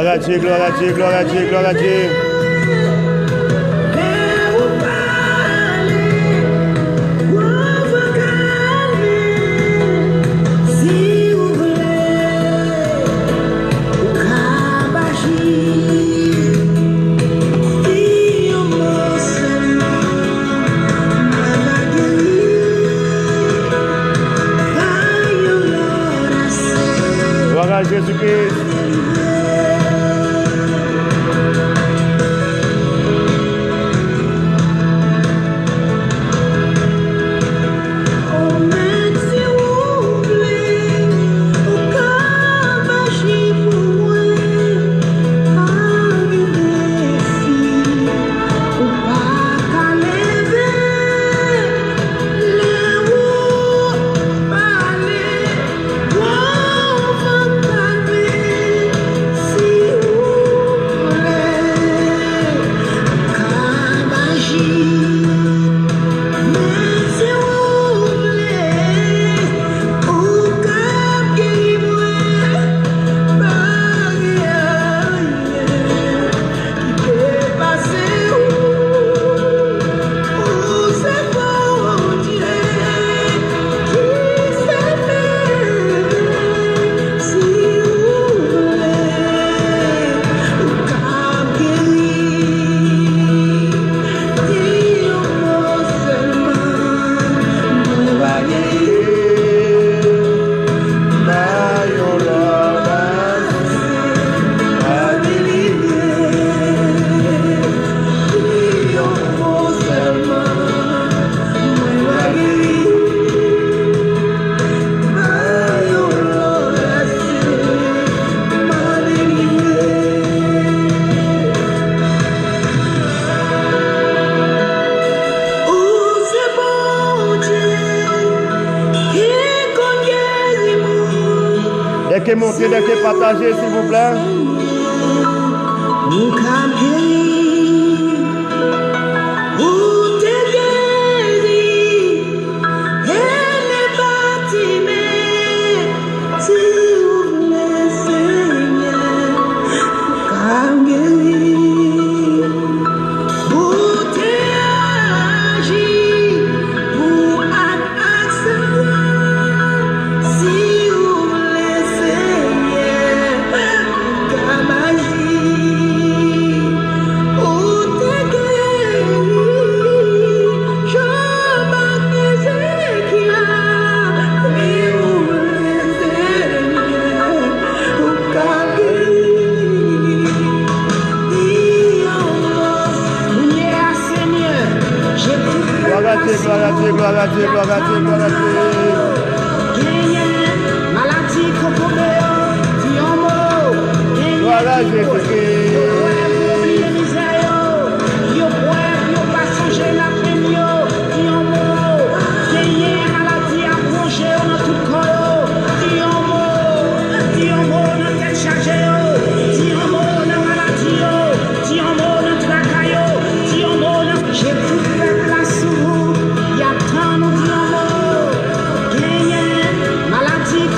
Gloire à Dieu, gloire à Dieu, gloire à Dieu, gloire à Dieu. Gloire à Jésus-Christ. Dès que montez, dès que partagez, s'il vous plaît. Gloire à Dieu, gloire à Dieu, gloire à Dieu, gloire à Dieu, gloire à Dieu. Gloire à Jésus-Christ. Maladie,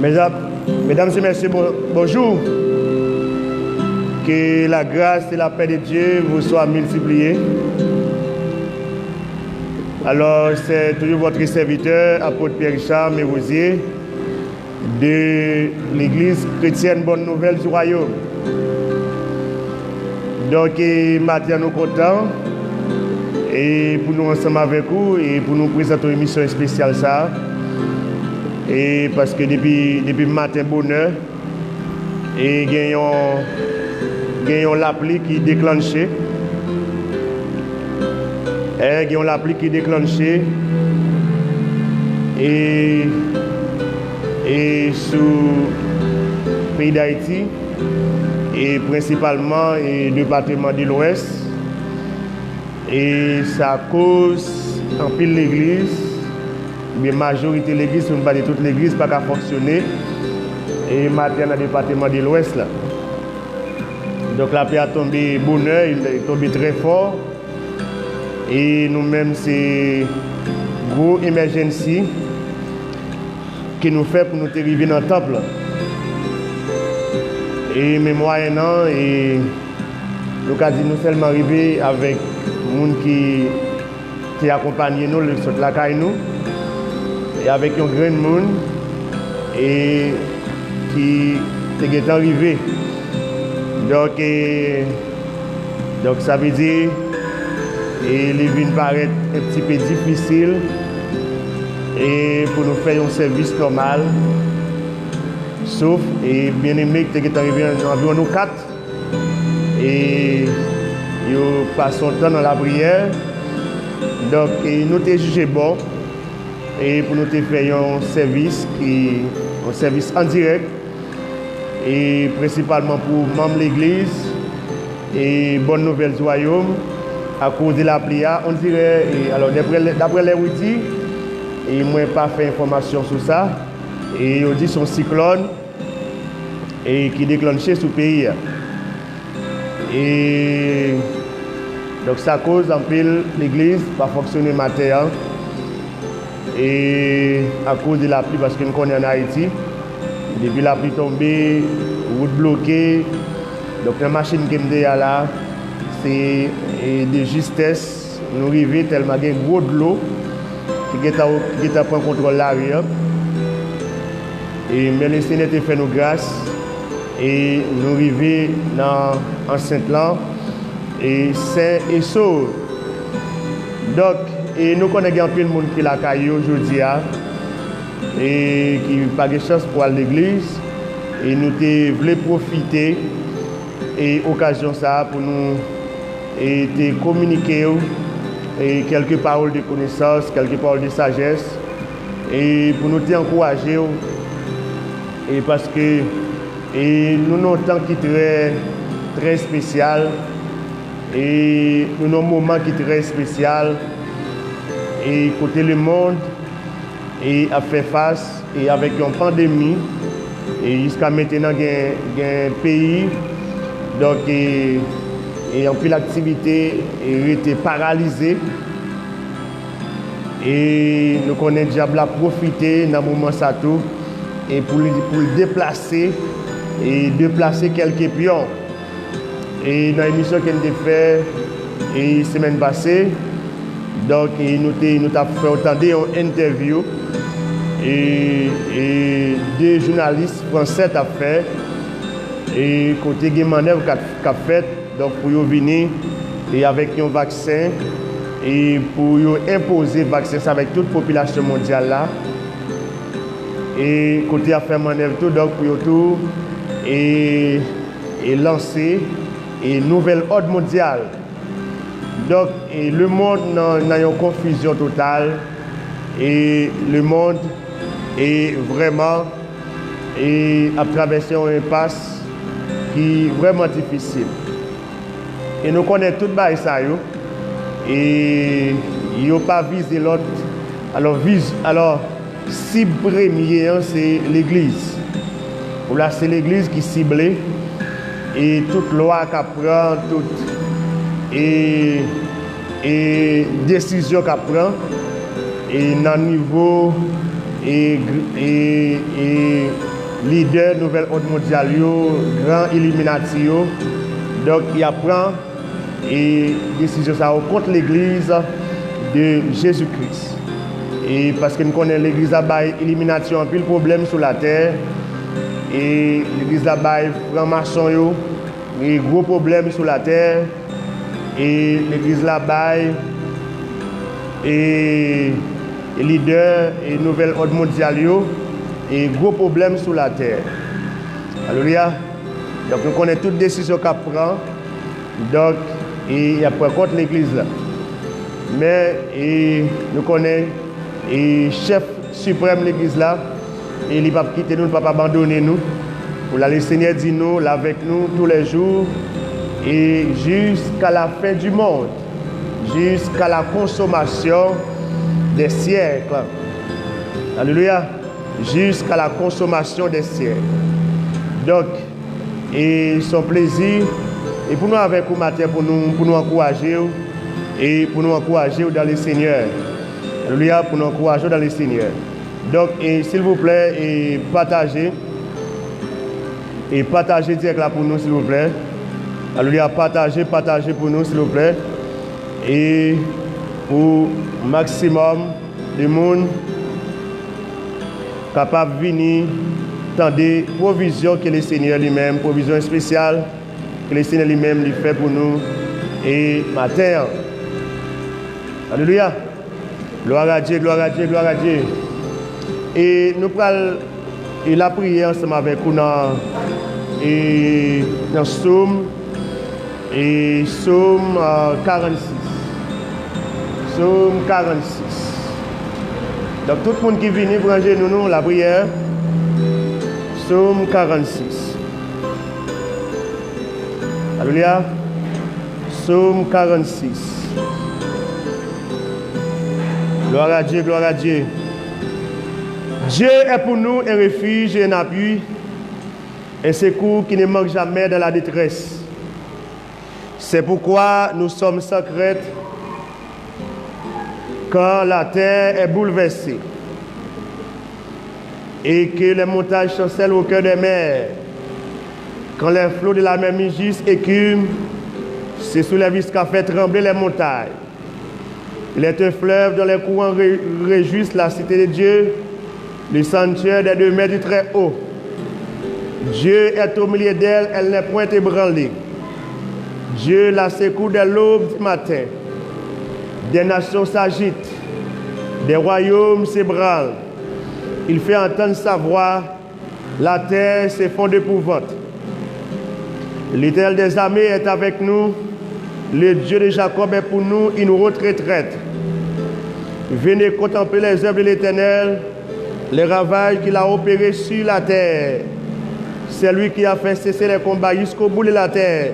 Mesdames et messieurs, bonjour. Que la grâce et la paix de Dieu vous soient multipliées. Alors, c'est toujours votre serviteur, apôtre Pierre Richard Mérousier, de l'église chrétienne Bonne Nouvelle du Royaume. Donc, maintenant, nous sommes contents et pour nous ensemble avec vous et pour nous présenter une émission spéciale ça. Et parce que depuis matin bonheur et gagnons l'appli qui déclenché. Gagnons l'appli qui déclenché et sous le pays d'Haïti et principalement le département de l'Ouest. Et ça cause en pile l'église. Mais la majorité de l'église, on ne pas de toute l'église, pas qu'à fonctionner. Et maintenant, dans le département de l'Ouest. Donc la pluie a tombé bonheur, il est tombé très fort. Et nous-mêmes, c'est une grosse émergence qui nous fait pour nous arriver dans le temple. Et mais moyennant, et nous avons dit nous seulement arriver avec les gens qui accompagnent nous, sur la caille nous. Et avec un grand monde et qui est arrivé. Donc ça veut dire et les vignes paraît un petit peu difficile et pour nous faire un service normal. Sauf et bien aimé qui est arrivé environ nous 4 et ils passent son temps dans la prière. Donc nous t'ai jugé bon. Et pour nous faire un service en direct et principalement pour membres de l'église et Bonne Nouvelle du Royaume à cause de la plia, on dirait, alors d'après les outils, et moi pas fait information sur ça, et on dit son cyclone et qui déclenché sous le pays. Et donc ça cause en pile l'église pas fonctionner matin. Et à cause de la pluie, parce que nous connaissons en Haïti, depuis la pluie tombée, route bloquée, donc la machine qui est là, c'est de justesse, nous arrivons tellement qu'il y a gros de l'eau qui prend contrôle l'arrière. Mais le Seigneur a fait nos grâces et nous arrivons dans enceinte là et sain et sauf. Donc, et nous connaissons un peu de monde qui l'a caillé aujourd'hui et qui n'a pas de chance pour aller à l'église. Et nous voulons profiter et l'occasion ça pour nous et communiquer et quelques paroles de connaissance, quelques paroles de sagesse et pour nous encourager et parce que nous avons un temps qui est très spécial et nous avons un moment qui est très spécial. Et côté le monde et a fait face et avec une pandémie et jusqu'à maintenant il y a un pays donc et en plus l'activité a été paralysée et nous connaissons déjà profiter dans le moment ça tout et pour déplacer quelques pions et dans l'émission qu'on a fait la semaine passée. Donc, nous avons fait entendre une interview et deux journalistes français ont fait et côté des manœuvres qu'a fait donc pour venir et avec un vaccin et pour imposer le vaccin avec toute la population mondiale là et côté a fait manœuvre tout donc pour tout et lancer une nouvelle ordre mondiale. Donc, le monde n'a une confusion totale et le monde est vraiment à traverser une impasse qui est vraiment difficile. Et nous connaissons tout ça et il n'y a pas visé l'autre. Alors, cible première, c'est l'église. Là, c'est l'église qui est ciblée et toute loi qu'elle prend, toute et décision qu'elle prend et dans le niveau et leader nouvel ordre mondial, grand Illuminati. Donc, il prend et décision ça contre l'église de Jésus-Christ. Et parce que nous connaissons l'église a Illuminati un pile problème sur la terre. Et l'église a franc-maçon et gros problème sur la terre. Et l'église là-bas et leader et nouvel ordre mondial et gros problème sur la terre. Alléluia. Donc nous connaissons toutes les décisions qu'elle prend. Donc il y a pas contre l'église là. Mais nous connaissons le chef suprême de l'église là. Et il ne va pas quitter nous, il ne va pas abandonner nous. Pour le Seigneur dit nous, là avec nous tous les jours. Et jusqu'à la fin du monde, jusqu'à la consommation des siècles. Alléluia. Jusqu'à la consommation des siècles. Donc, et son plaisir, et pour nous avec vous matin, pour nous encourager, et pour nous encourager dans le Seigneur. Alléluia, pour nous encourager dans le Seigneur. Donc, s'il vous plaît, et partagez direct là pour nous, s'il vous plaît. Alléluia, partagez pour nous, s'il vous plaît. Et pour maximum de monde capable de venir dans des provisions que le Seigneur lui-même, provisions spéciales que le Seigneur lui-même lui fait pour nous. Et matin, alléluia, gloire à Dieu, gloire à Dieu, gloire à Dieu. Et nous prenons la prière ensemble avec nous dans Psaume 46. Psaume 46. Donc tout le monde qui vient branger nous la prière. Psaume 46. Alléluia. Psaume 46. Gloire à Dieu, gloire à Dieu. Dieu est pour nous un refuge et un appui, un secours qui ne manque jamais dans la détresse. C'est pourquoi nous sommes sans crainte quand la terre est bouleversée et que les montagnes chancellent au cœur des mers, quand les flots de la mer mugissent et écument, c'est sous les vis qu'a fait trembler les montagnes. Il est un fleuve dont les courants réjouissent la cité de Dieu, le sanctuaire des demeures du Très-Haut. Dieu est au milieu d'elle, elle n'est point ébranlée. Dieu la secoue de l'aube du matin. Des nations s'agitent, des royaumes s'ébranlent. Il fait entendre sa voix, la terre s'effondre d'épouvante. L'Éternel des armées est avec nous, le Dieu de Jacob est pour nous une haute retraite. Venez contempler les œuvres de l'Éternel, les ravages qu'il a opérés sur la terre. C'est lui qui a fait cesser les combats jusqu'au bout de la terre.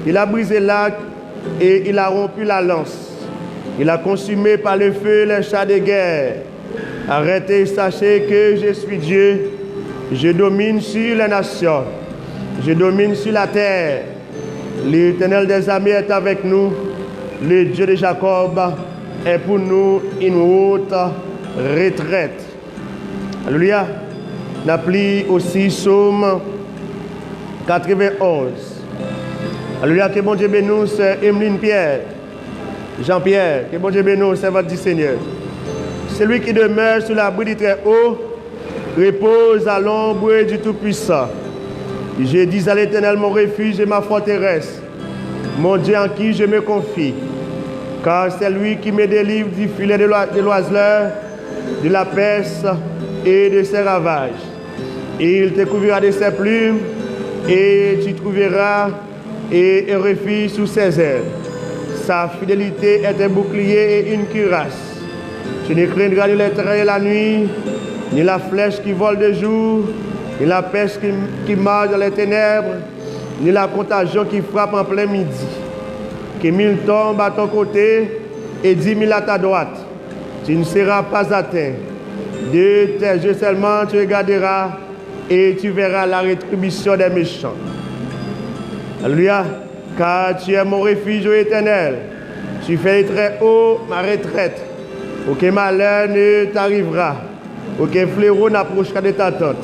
Il a brisé l'arc et il a rompu la lance. Il a consumé par le feu les chars de guerre. Arrêtez, sachez que je suis Dieu. Je domine sur les nations. Je domine sur la terre. L'Éternel des armées est avec nous. Le Dieu de Jacob est pour nous une haute retraite. Alléluia. On appelle aussi Psaume 91. Alléluia. Que bon Dieu bénisse Emeline Pierre. Jean-Pierre. Que bon Dieu bénisse servante du Seigneur. Celui qui demeure sous l'abri du Très-Haut repose à l'ombre du Tout-Puissant. Je dis à l'Éternel mon refuge et ma forteresse, mon Dieu en qui je me confie. Car c'est lui qui me délivre du filet de l'oiseleur, de la peste et de ses ravages. Et il te couvrira de ses plumes et tu trouveras un refuge sous ses ailes. Sa fidélité est un bouclier et une cuirasse. Tu ne craindras ni les traits de la nuit, ni la flèche qui vole de jour, ni la peste qui marche dans les ténèbres, ni la contagion qui frappe en plein midi. Que 1000 tombent à ton côté et 10 000 à ta droite. Tu ne seras pas atteint. De tes yeux seulement tu regarderas et tu verras la rétribution des méchants. Alléluia. Car tu es mon refuge, ô Éternel. Tu fais très haut ma retraite. Aucun malheur ne t'arrivera. Aucun fléau n'approchera de ta tente.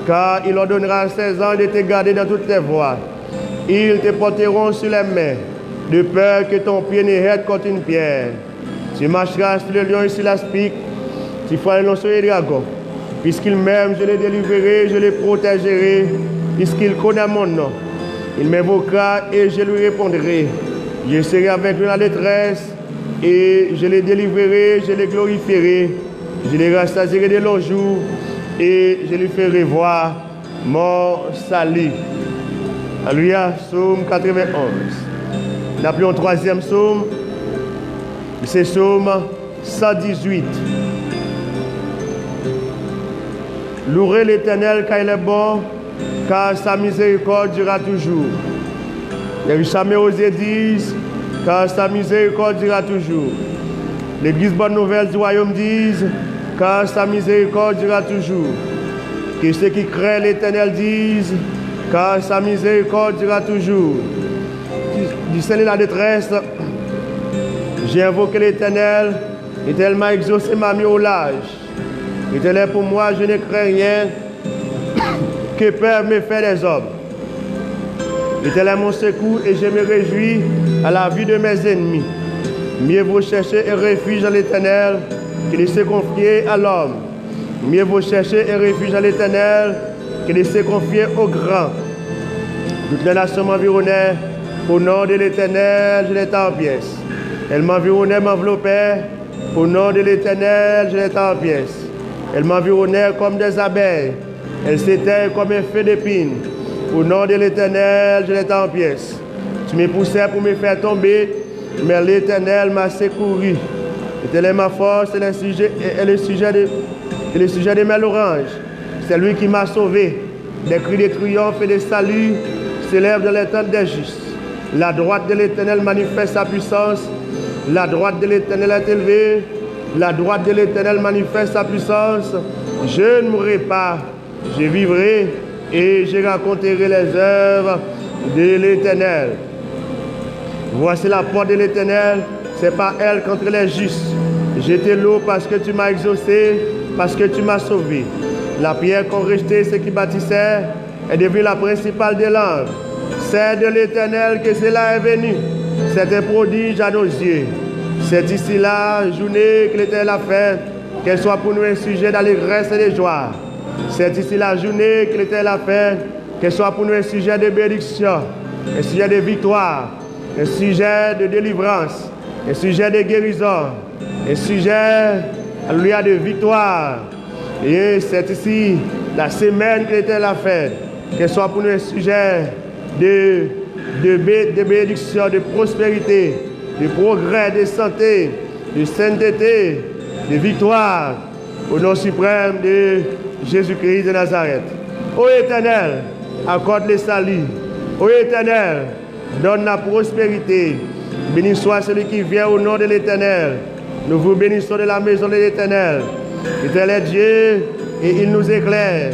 car il ordonnera à ses anges de te garder dans toutes tes voies. Ils te porteront sur les mains, de peur que ton pied ne heurte contre une pierre. Tu marcheras sur le lion et sur l'aspic, tu feras le sur les dragons. Puisqu'il m'aime, je le délivrerai, je le protégerai, puisqu'il connaît mon nom. Il m'invoquera et je lui répondrai. Je serai avec lui dans la détresse et je le délivrerai, je le glorifierai. Je le rassasierai de longs jours et je lui ferai voir mon salut. Alléluia, psaume 91. Nous appelons le troisième psaume, c'est psaume 118. Louez l'Éternel car il est bon, car sa miséricorde durera toujours. Les Richamé osés disent, car sa miséricorde durera toujours. L'Église Bonne Nouvelle du Royaume disent, car sa miséricorde durera toujours. Que ceux qui craignent l'Éternel disent, car sa miséricorde durera toujours. Du sein de la détresse, j'ai invoqué l'Éternel, l'Éternel m'a exaucé, m'a mis au large. L'Éternel pour moi, je ne crains rien, que peur me fait des hommes. L'Éternel est mon secours et je me réjouis à la vie de mes ennemis. Mieux vaut chercher un refuge à l'Éternel que de se confier à l'homme. Mieux vaut chercher un refuge à l'Éternel que de se confier au grand. Toutes les nations m'environnaient, au nom de l'Éternel, je l'étais en pièces. Elles m'environnaient, m'enveloppaient, au nom de l'Éternel, je l'étais en pièces. Elles m'environnaient comme des abeilles, elles s'éteignent comme un feu d'épines. Au nom de l'Éternel, je l'étais en pièces. Tu me poussais pour me faire tomber, mais l'Éternel m'a secouru. L'Éternel est ma force et le sujet de mes louanges. C'est lui qui m'a sauvé. Des cris de triomphe et de salut s'élèvent dans les tentes des justes. La droite de l'Éternel manifeste sa puissance. La droite de l'Éternel est élevée. La droite de l'Éternel manifeste sa puissance. Je ne mourrai pas, je vivrai et je raconterai les œuvres de l'Éternel. Voici la porte de l'Éternel, c'est par elle qu'entrent les justes. J'étais l'eau parce que tu m'as exaucé, parce que tu m'as sauvé. La pierre qu'ont rejetée ceux qui bâtissaient est devenue la principale des langues. C'est de l'Éternel que cela est venu. C'est un prodige à nos yeux. C'est ici la journée que l'Éternel a faite, qu'elle soit pour nous un sujet d'allégresse et de joie. C'est ici la journée que l'Éternel a faite, qu'elle soit pour nous un sujet de bénédiction, un sujet de victoire, un sujet de délivrance, un sujet de guérison, un sujet, alléluia, de victoire. Et c'est ici la semaine que l'Éternel a faite, qu'elle soit pour nous un sujet de bénédiction, de prospérité, de progrès, de santé, de sainteté, de victoire, au nom suprême de Jésus-Christ de Nazareth. Ô Éternel, accorde le salut. Ô Éternel, donne la prospérité. Béni soit celui qui vient au nom de l'Éternel. Nous vous bénissons de la maison de l'Éternel. L'Éternel est Dieu et il nous éclaire.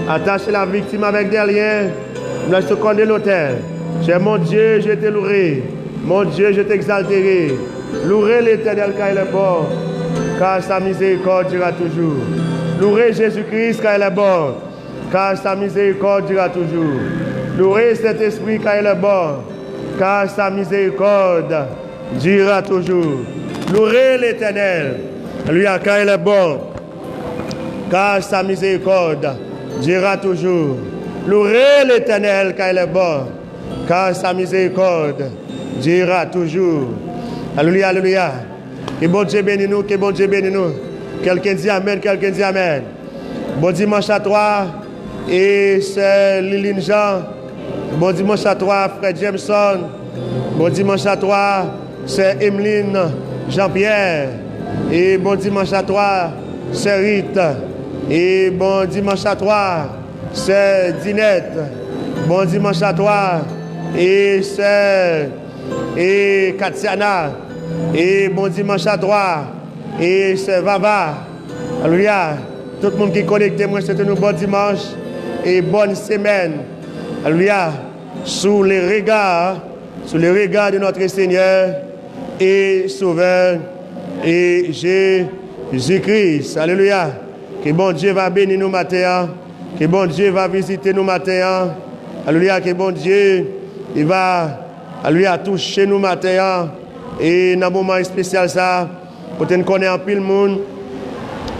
Attachez la victime avec des liens. Nous sommes de l'autel. J'ai mon Dieu, je te louerai. Mon Dieu, je t'exalterai. Louez l'Éternel car il est bon, car sa miséricorde durera toujours. Louez Jésus-Christ car il est bon, car sa miséricorde durera toujours. Louez cet esprit car il est bon, car sa miséricorde durera toujours. Louez l'Éternel, lui car il est bon, car sa miséricorde durera toujours. Louez l'Éternel car il est bon, car sa miséricorde durera toujours. Alléluia, alléluia. Que bon Dieu bénisse nous, que bon Dieu bénisse nous. Quelqu'un dit Amen, quelqu'un dit Amen. Bon dimanche à toi et c'est Liline Jean. Bon dimanche à toi, frère Jameson. Bon dimanche à toi, c'est Emeline Jean-Pierre. Et bon dimanche à toi, c'est Rite. Et bon dimanche à toi, c'est Dinette. Bon dimanche à toi, et c'est Katiana. Et bon dimanche à toi, et c'est Vava. Alléluia. Tout le monde qui est connecté, moi, c'est un bon dimanche et bonne semaine. Alléluia. Sous les regards de notre Seigneur et Sauveur et Jésus-Christ. Alléluia. Que bon Dieu va bénir nous matin que bon Dieu va visiter nous matin. Alléluia, que bon Dieu, il va, alléluia, toucher nous matin. Et dans un moment spécial, ça, pour te connaître un peu le monde.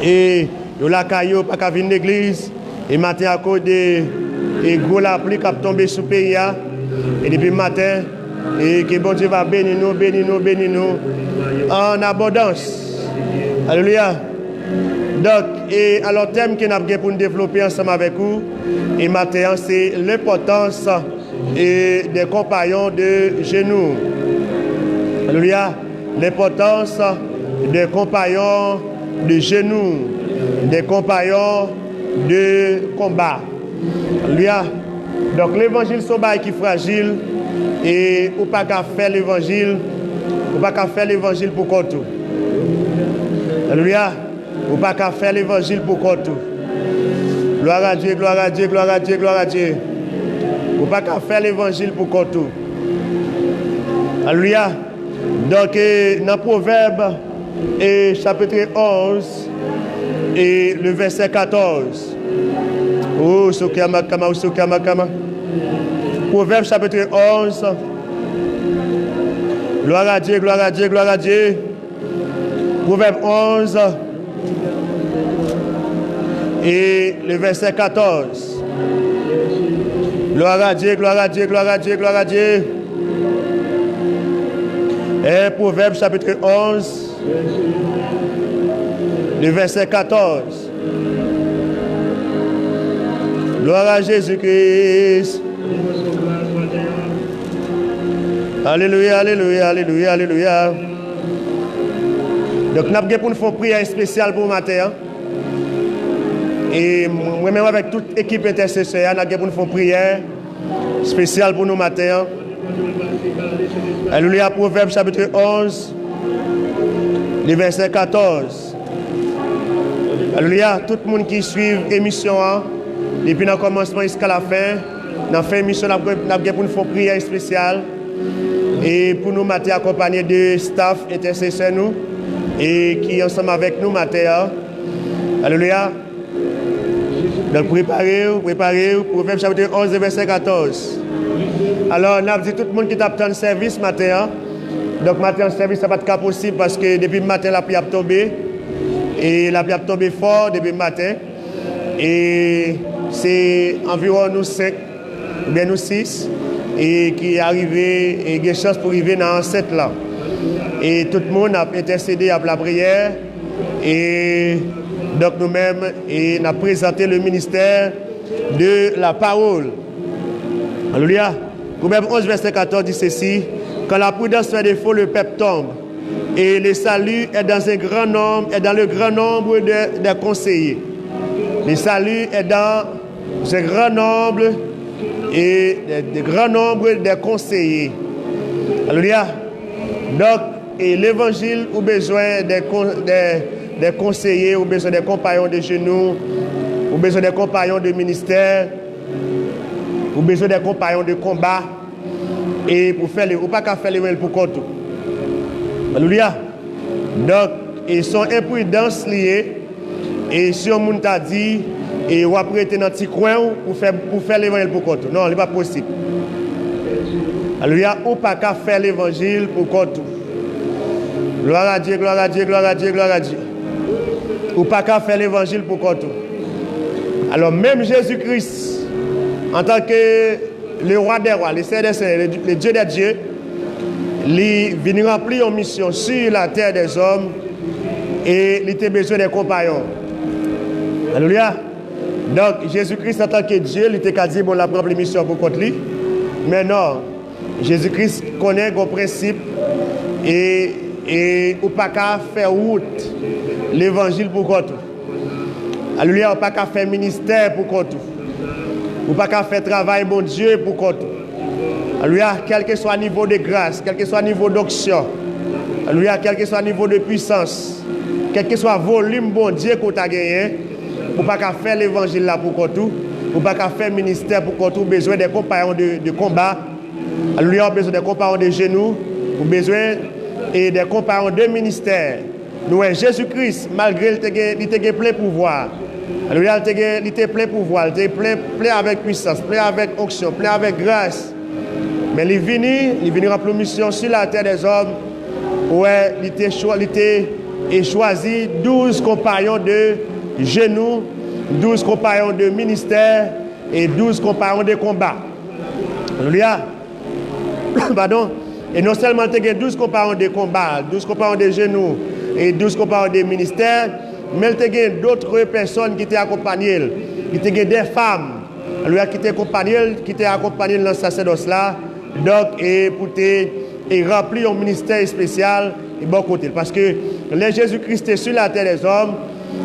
Et il y a caillou, pas qu'à venir l'église. Et matin, à cause de gros la pluie qui a tombé sur le pays. Et depuis le matin, et que bon Dieu va bénir nous, bénir nous, bénir nous en abondance. Alléluia. Donc, et alors, thème que nous avons pour nous développer ensemble avec vous, et matin, c'est l'importance des compagnons de genoux. Alléluia. L'importance des compagnons de genoux, des compagnons de combat. Alléluia. Donc, l'évangile, c'est un qui est fragile, et ou pas qu'à faire l'évangile, ou pas qu'à faire l'évangile pour quoi tout. Alléluia. Ou pas qu'à faire l'évangile pour quoi tout. Gloire à Dieu, gloire à Dieu, gloire à Dieu, gloire à Dieu. Ou pas qu'à faire l'évangile pour quoi tout. Alléluia. Donc, dans Proverbe, chapitre 11, et le verset 14. Oh, Sokama, Kama, Sokama, Kama. Proverbe, chapitre 11. Gloire à Dieu, gloire à Dieu, gloire à Dieu. Proverbe 11. Et le verset 14. Gloire à Dieu, gloire à Dieu, gloire à Dieu, gloire à Dieu. Et Proverbe chapitre 11, le verset 14. Gloire à Jésus-Christ. Alléluia, alléluia, alléluia, alléluia. Donc, nous avons pour nous faire une prière spéciale pour le matin. Et moi-même, avec toute l'équipe intercesseur, nous avons pour nous faire une prière spéciale pour nous matin. Alléluia, Proverbe chapitre 11, le verset 14. Alléluia, tout le monde qui suit l'émission, depuis le commencement jusqu'à la fin, dans fin émission, nous avons pour nous faire une prière spéciale. Et pour nous matin, accompagner de staff intercesseurs, nous, et qui est ensemble avec nous matin. Alléluia. Donc préparez-vous, Proverbe chapitre 11, verset 14. Alors, on a dit tout le monde qui t'attend le service matin. Donc, matin, le service, ça va pas être possible parce que depuis le matin, la pluie a tombé. Et la pluie a tombé fort depuis le matin. Et c'est environ nous 5, ou bien nous 6, et qui est arrivé, et qui a chance pour arriver dans 7 là. Et tout le monde a intercédé à la prière. Et donc, nous-mêmes, on a présenté le ministère de la parole. Alléluia. Proverbe 11, verset 14 dit ceci. Quand la prudence fait défaut, le peuple tombe. Et le salut est dans un grand nombre, est dans le grand nombre des conseillers. Le salut est dans un grand nombre et des grands nombres des conseillers. Alléluia. Donc, et l'évangile a besoin des conseillers, ou besoin des compagnons de genoux, ou besoin des compagnons de ministère, ou besoin des compagnons de combat, et pour faire ou pas qu'à faire les mails pour compte. Alléluia. Donc, ils sont imprudences liées, et si on t'a dit, et on va prêter dans un petit coin pour faire l'évangile pour compte. Non, ce n'est pas possible. Alléluia. Ou pas qu'à faire l'évangile pour compte. Gloire à Dieu, gloire à Dieu, gloire à Dieu, gloire à Dieu. Ou pas qu'à faire l'évangile pour compte. Alors, même Jésus-Christ, en tant que le roi des rois, le Seigneur des Seigneurs, le Dieu des dieux, il vient remplir une mission sur la terre des hommes et il a besoin des compagnons. Alléluia. Donc, Jésus-Christ, en tant que Dieu, il a dit, bon, la propre mission pour contre lui. Mais non, Jésus-Christ connaît vos principes et ou pas qu'à faire route l'évangile pour contre. Alléluia, ou pas qu'à faire ministère pour contre. Ou pas qu'à faire travail, bon Dieu, pour contre. Alléluia, quel que soit le niveau de grâce, quel que soit le niveau d'onction. Alléluia, quel que soit le niveau de puissance, quel que soit le volume, bon Dieu, qu'on a gagné, ou pas qu'à faire l'évangile là pour contre. Ou pas qu'à faire ministère pour contre. Besoin des compagnons de combat. Alléluia, besoin des compagnons de genoux. Ou besoin des compagnons de ministère. Nous, Jésus-Christ, malgré qu'il ait plein pouvoir, Alléluia, il était plein pouvoir, il était plein avec puissance, plein avec onction, plein avec grâce. Mais il est venu remplir une mission sur la terre des hommes, où il était choisi 12 compagnons de genoux, 12 compagnons de ministère et 12 compagnons de combat. Alléluia. Pardon. Et non seulement il y a 12 compagnons de combat, 12 compagnons de genoux et 12 compagnons de ministère, mais il y a d'autres personnes qui étaient accompagnées. Il y a des femmes qui étaient accompagnées dans ce sacerdoce-là, donc, et pour remplir un ministère spécial et bon côté. Parce que les Jésus-Christ est sur la terre des hommes,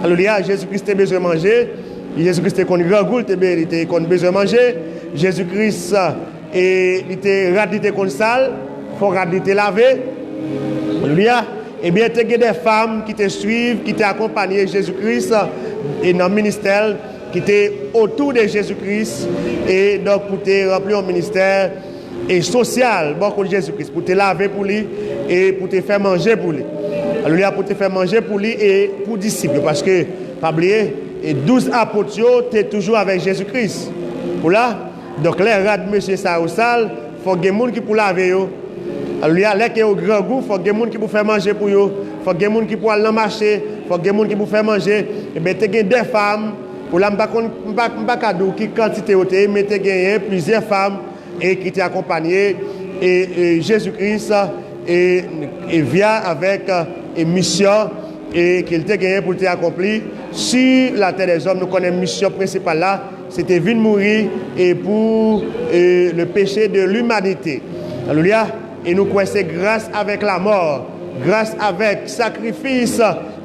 alléluia, Jésus-Christ a besoin de manger, Jésus-Christ a un grand goût, il a besoin de manger, Jésus-Christ était radité comme sale, il faut raditer laver, alléluia. Eh bien, il y a des femmes qui te suivent, qui t'accompagnent Jésus-Christ et dans le ministère, qui étaient autour de Jésus-Christ et donc pour te remplir un ministère et social, beaucoup de Jésus-Christ, pour te laver pour lui et pour te faire manger pour lui. Alléluia, pour te faire manger pour lui et pour disciples. Parce que, pas oublier, et 12 apôtres, tu es toujours avec Jésus-Christ. Pour là, donc les rats de monsieur ça au sale, il faut que des gens qui pour laver. Alléluia, les qui ont grand goût, il faut que des gens qui pour faire manger pour eux. Il faut que des gens qui pour aller marcher, il faut que des gens qui pour faire manger. Et bien, tu as des femmes, pour là, je ne sais pas qui quantité, mais tu as plusieurs femmes et qui t'accompagnaient. Et Jésus-Christ et vient avec une mission et qu'il t'a gagné pour t'accomplir sur la terre des hommes. Nous connaissons une mission principale là, c'était venir mourir et pour le péché de l'humanité. Alléluia. Et nous croyons c'est grâce avec la mort, grâce avec le sacrifice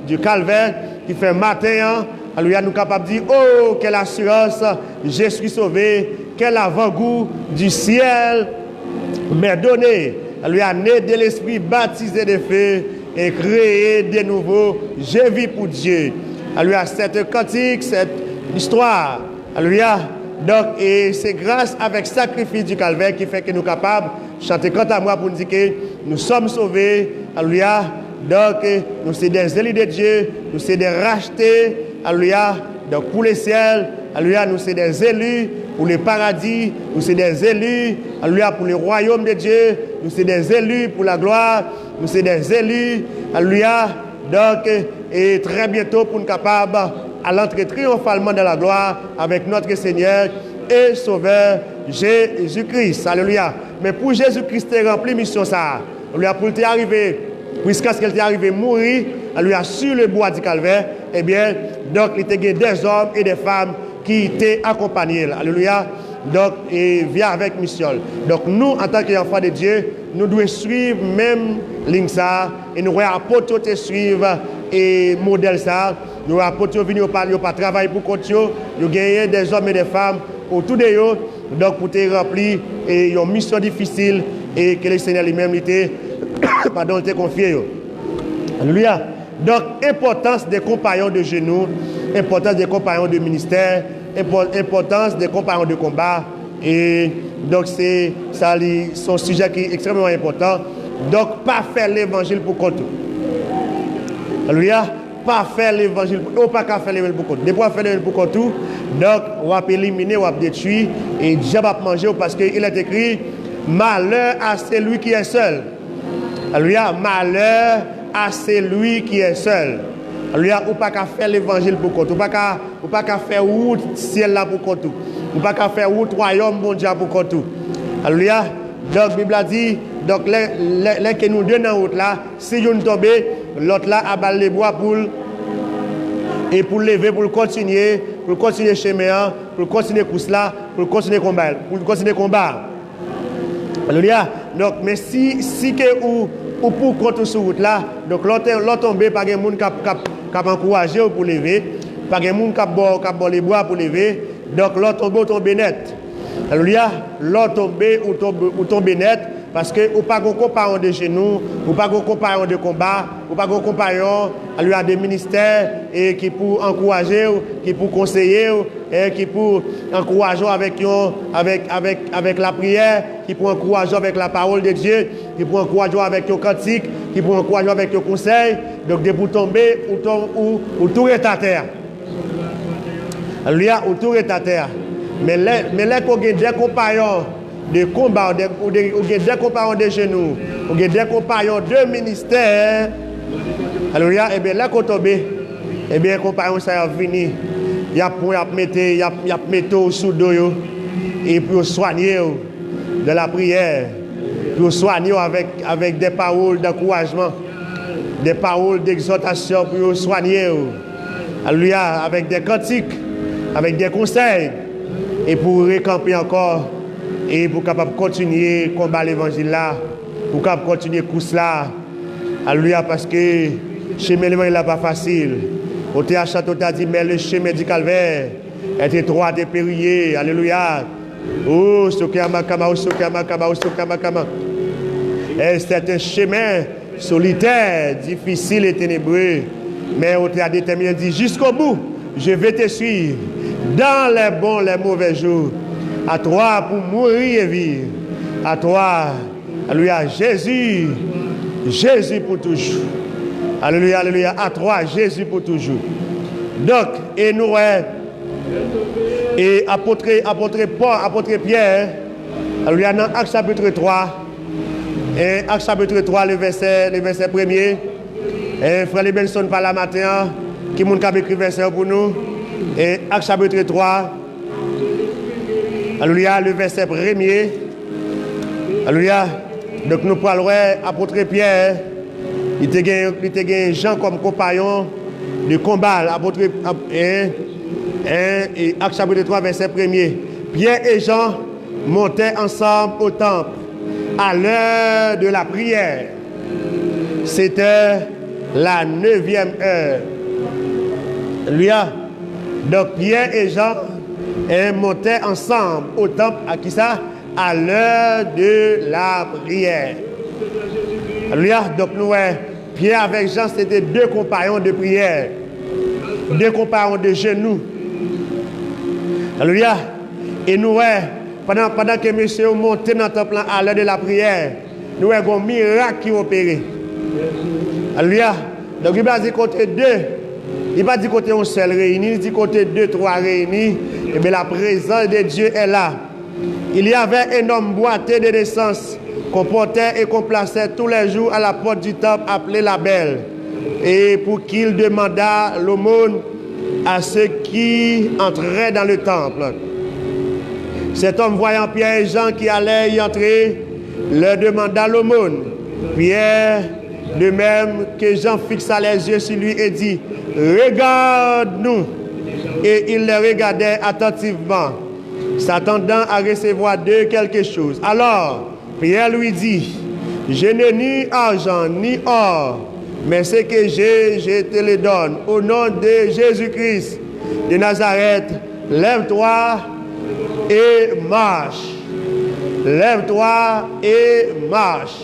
du calvaire qui fait matin. Alléluia, nous sommes capables de dire, oh, quelle assurance, je suis sauvé, quel avant-goût du ciel m'est donné. Alléluia, né de l'esprit, baptisé de feu et créé de nouveau, je vis pour Dieu. Alléluia, cette cantique, cette histoire, alléluia. Donc, et c'est grâce avec le sacrifice du calvaire qui fait que nous sommes capables de chanter quant à moi pour nous dire que nous sommes sauvés. Alléluia. Donc, nous sommes des élus de Dieu, nous sommes des rachetés. Alléluia. Donc, pour les ciels, alléluia, nous sommes des élus pour le paradis, nous sommes des élus, alléluia, pour le royaume de Dieu, nous sommes des élus pour la gloire, nous sommes des élus, alléluia. Donc, et très bientôt pour nous capables à l'entrée triomphalement dans la gloire avec notre Seigneur et Sauveur Jésus-Christ. Alléluia. Mais pour Jésus-Christ, il a rempli mission ça. Alléluia, pour t'y arriver, puisqu'à ce qu'elle t'est arrivé mourir, alléluia, sur le bois du calvaire, eh bien, donc il y a des hommes et des femmes qui t'ont accompagné. Alléluia. Donc, et vient avec mission. Donc, nous, en tant qu'enfants de Dieu, nous devons suivre même ligne ça, et nous devons apporter te suivre et modèle ça. Nous apporter venir pas travailler pour côté, nous gagner des hommes et des femmes autour de eux, donc pour te remplir et une mission difficile et que le Seigneur lui-même te confié. Alléluia. Donc, importance des compagnons de genoux, importance des compagnons de ministère, importance des compagnons de combat. Et donc, c'est ça, son sujet qui est extrêmement important. Donc, pas faire l'évangile pour compte. Alléluia. Pas faire l'évangile pour pas faire l'évangile pour compte. Depuis faire l'évangile pour compte, donc, on va éliminer, on va détruire et diable va manger parce qu'il est écrit malheur à celui qui est seul. Alléluia. Malheur à celui qui est seul. Alléluia, ou pas qu'à faire l'évangile pour compte, ou pas qu'à faire route ciel là pour compte, ou pas qu'à faire route royaume bon Dieu pour compte. Alléluia. Donc la Bible a dit, donc les que nous deux dans route là, si nous tomber, l'autre là abat les bois pour et pour lever pour continuer chemin, pour continuer course là, pour continuer combat. Alléluia. Donc mais si que ou pour contre sur route là, donc l'autre tomber pas de monde qui encourager pour lever, pas de monde qui les bois pour lever, donc l'autre tomber net. Alléluia, l'autre tomber net parce que ou pas de compagnon de genoux, ou pas de compagnon de combat, ou pas de compagnon alléluia des ministères et qui pour encourager, qui pour conseiller et qui pour encourager avec la prière, qui pour encourager avec la parole de Dieu, qui pour encourager avec le cantique, qui pour encourager avec le conseil. Donc de pour tomber ou tout est à terre. Alléluia, autour de ta terre. Mais là, qu'on a des compagnons de combat, ou des compagnons de genoux, ou des compagnons de ministère, alléluia, et bien là, qu'on tombe, et bien, compagnons, ça va venir. Il y a pour mettre sous dos, et pour soigner de la prière, pour soigner avec des paroles d'encouragement, des paroles d'exhortation, pour soigner, alléluia, avec des cantiques, avec des conseils, et pour récamper encore, et pour capable continuer combattre l'évangile là, pour capable continuer course là, alléluia, parce que le chemin l'évangile là pas facile. Au théâtre château t'a dit, mais le chemin du calvaire est étroit et périlleux, alléluia. Oh, c'est un chemin solitaire, difficile et ténébreux, mais au théâtre déterminé dit, jusqu'au bout, je vais te suivre. Dans les bons, les mauvais jours, à toi pour mourir et vivre, à toi, alléluia, Jésus pour toujours, alléluia, alléluia, à toi, Jésus pour toujours. Donc, et nous, et apôtre Paul, apôtre Pierre, alléluia, dans Actes chapitre 3, et Actes chapitre 3, le verset 1er, et frère Lebenson par la matin, qui m'a écrit verset pour nous. Et Actes chapitre 3, alléluia, le verset 1er, alléluia, donc nous parlons apôtre Pierre, il était gagné Jean comme compagnon de combat, apôtre et Actes chapitre 3, verset 1er, Pierre et Jean montaient ensemble au temple à l'heure de la prière, c'était la 9e heure, alléluia. Donc Pierre et Jean montaient ensemble au temple, à qui ça? À l'heure de la prière. Alléluia. Donc nous, Pierre avec Jean, c'était deux compagnons de prière, deux compagnons de genoux. Alléluia. Et nous, pendant que monsieur montait dans le temple à l'heure de la prière, nous avons un miracle qui opéré. Alléluia. Donc il va dire côté deux. Il va dire côté un seul réuni, il dit côté 2, 3 réunis, et bien la présence de Dieu est là. Il y avait un homme boiteux de naissance qu'on portait et qu'on plaçait tous les jours à la porte du temple appelé la Belle, et pour qu'il demandât l'aumône à ceux qui entraient dans le temple. Cet homme, voyant Pierre et Jean qui allaient y entrer, leur demanda l'aumône. Pierre, de même que Jean fixa les yeux sur lui et dit, « Regarde-nous !» Et il les regardait attentivement, s'attendant à recevoir d'eux quelque chose. Alors, Pierre lui dit, « Je n'ai ni argent ni or, mais ce que j'ai, je te le donne. Au nom de Jésus-Christ de Nazareth, lève-toi et marche. Lève-toi et marche. »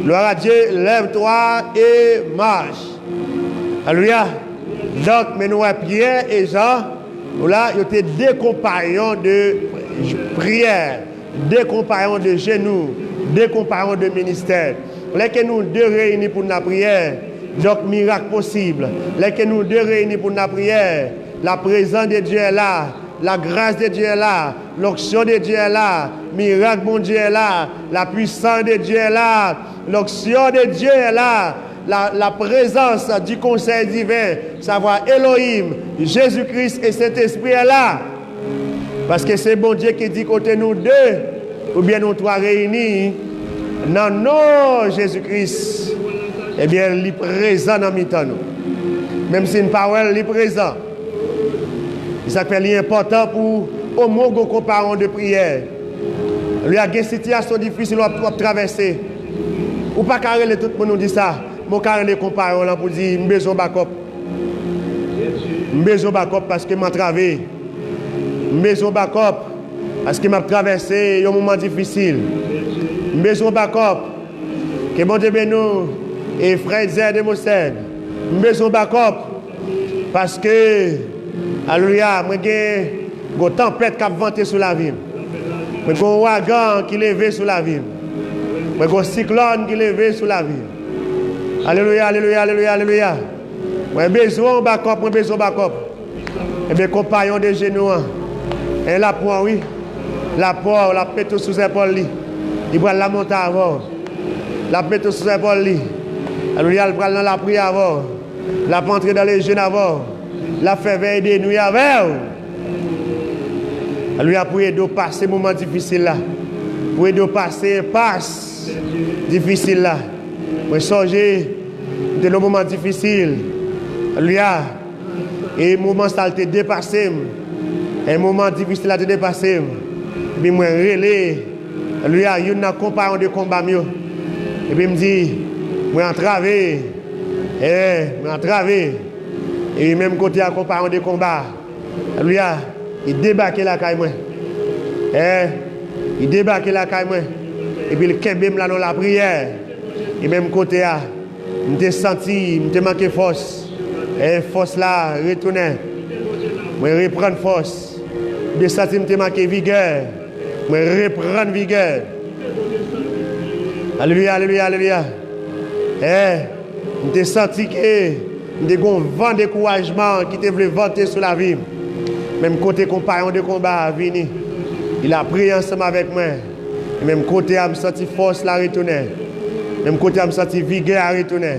Gloire à Dieu, lève-toi et marche. Alléluia. Donc, mais nous, Pierre et Jean, là, ils étaient deux compagnons de prière, deux compagnons de genoux, deux compagnons de ministère. Là que nous deux réunis pour la prière, donc miracle possible. Là que nous deux réunis pour la prière, la présence de Dieu est là. La grâce de Dieu est là, l'onction de Dieu est là, miracle bon Dieu est là, la puissance de Dieu est là, l'onction de Dieu est là, la présence du conseil divin, savoir Elohim, Jésus-Christ et Saint-Esprit est là. Parce que c'est bon Dieu qui dit côté nous deux, ou bien nous trois réunis, dans nom Jésus-Christ, eh bien, il est présent dans nous. Même si une parole est présent. Ça fait important pour au moins nos compagnons de prière. Il y a des situations difficiles à traverser. Ou pas carrément tout le monde nous dit ça. Mon carrément les compagnons pour dire j'ai besoin de backup. J'ai besoin de backup parce que m'a travaillé. J'ai besoin de backup parce que m'a traversé un moment difficile. J'ai besoin de backup. Que bon Dieu nous et frère Zé de Mossène. J'ai besoin de backup parce que alléluia, moi j'ai une tempête qui a venté sur la ville. Moi j'ai un ouragan qui est levé sur la ville. Moi j'ai un cyclone qui est levé sur la ville. Alléluia, alléluia, alléluia, alléluia. Moi j'ai besoin de backup, moi j'ai besoin de backup. Eh bien, compagnon de genoux, et la poire, oui. La poire, la pète sous épaule, il prend la montagne avant. La pète sous épaule, alléluia, il prend dans la prière avant. La pentre dans les jeunes avant. La fait veille des nuits avant. Alléluia, pour aider à passer moment difficile là. Pour aider à passer passe difficile là. Pour changer de nos moments difficiles. Alléluia. Et moment ça te dépassé. Un moment difficile à te dépasser. Puis moi relais. Alléluia, il y a un compagnon de combat mieux. Et puis me dit, moi entravé. Moi entravé. Et même côté à compagnon de combat. Alléluia, il débarque la caille moi. Il débarque la caille moi. Et puis le kebem là dans la prière. Et même côté à me senti, me manqué force. Et force là retourner. Moi reprendre force. De senti me manqué vigueur. Moi reprendre vigueur. Alléluia, alléluia, alléluia. Je senti que je un vent de découragement qui te voulait vanter sur la vie. Même côté compagnon de combat vini. Il a prié ensemble avec moi. Et même côté a me senti force la retourner. Même côté a me senti vigueur à retourner.